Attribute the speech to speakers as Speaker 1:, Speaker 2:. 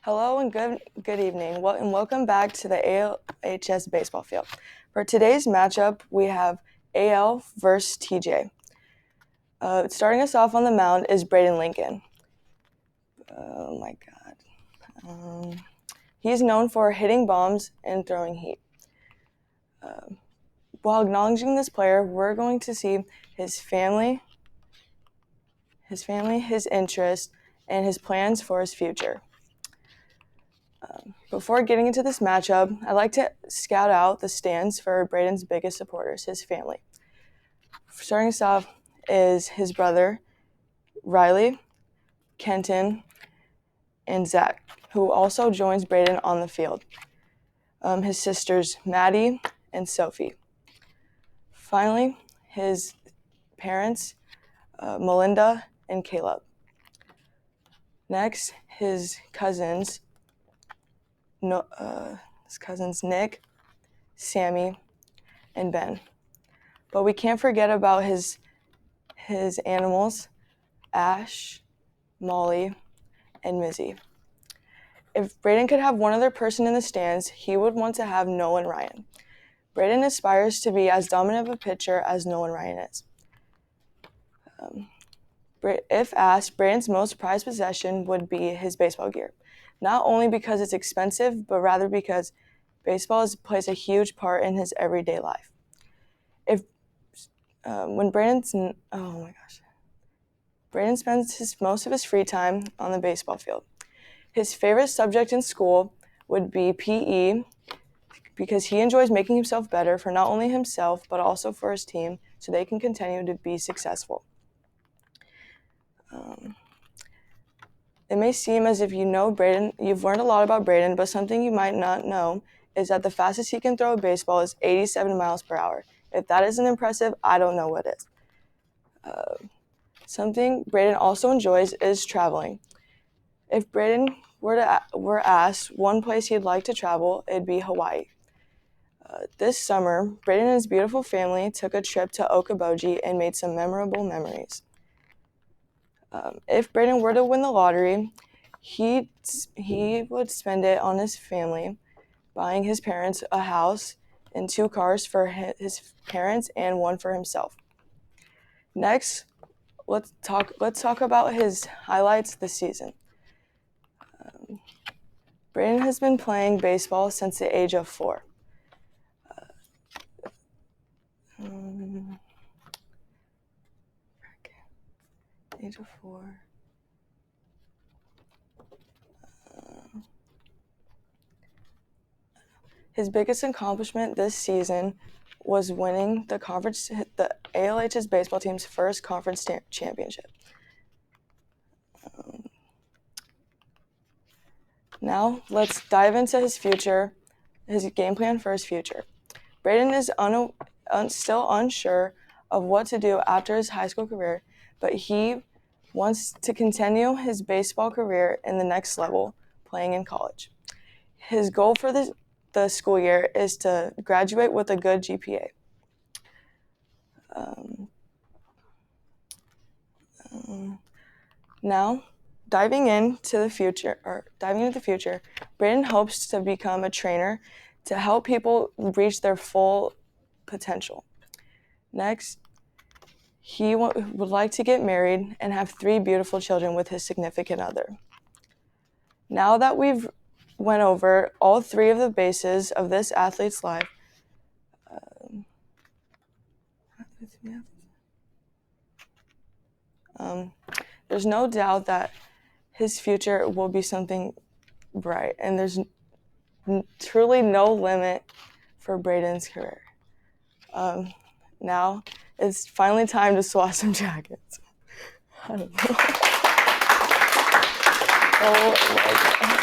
Speaker 1: Hello and good evening, and welcome back to the ALHS baseball field. For today's matchup, we have AL versus TJ. Starting us off on the mound is Braden Lincoln. Oh my God. He's known for hitting bombs and throwing heat. While acknowledging this player, we're going to see his family, his interests, and his plans for his future. Before getting into this matchup, I'd like to scout out the stands for Braden's biggest supporters, his family. Starting us off is his brother, Riley, Kenton, and Zach, who also joins Braden on the field. His sisters, Maddie and Sophie. Finally, his parents, Melinda and Caleb. Next, his cousins, Nick, Sammy, and Ben. But we can't forget about his animals, Ash, Molly, and Mizzy. If Braden could have one other person in the stands, he would want to have Nolan Ryan. Braden aspires to be as dominant of a pitcher as Nolan Ryan is. If asked, Braden's most prized possession would be his baseball gear. Not only because it's expensive, but rather because baseball plays a huge part in his everyday life. Braden spends most of his free time on the baseball field. His favorite subject in school would be PE because he enjoys making himself better for not only himself, but also for his team so they can continue to be successful. It may seem as if you know Braden, you've learned a lot about Braden, but something you might not know is that the fastest he can throw a baseball is 87 miles per hour. If that isn't impressive, I don't know what is. Something Braden also enjoys is traveling. If Braden were asked one place he'd like to travel, it'd be Hawaii. This summer, Braden and his beautiful family took a trip to Okoboji and made some memorable memories. If Braden were to win the lottery, he would spend it on his family, buying his parents a house and 2 cars for his parents and 1 for himself. Next, let's talk about his highlights this season. Braden has been playing baseball since the age of 4. Age of 4. His biggest accomplishment this season was winning the ALH's baseball team's first conference championship. Now, let's dive into his future, his game plan for his future. Braden is still unsure of what to do after his high school career, but he wants to continue his baseball career in the next level, playing in college. His goal for the school year is to graduate with a good GPA. Now, diving into the future, Braden hopes to become a trainer to help people reach their full potential. Next, he would like to get married and have 3 beautiful children with his significant other. Now that we've went over all 3 of the bases of this athlete's life, there's no doubt that his future will be something bright, and there's truly no limit for Braden's career. Now it's finally time to swap some jackets. I don't know. Oh my God.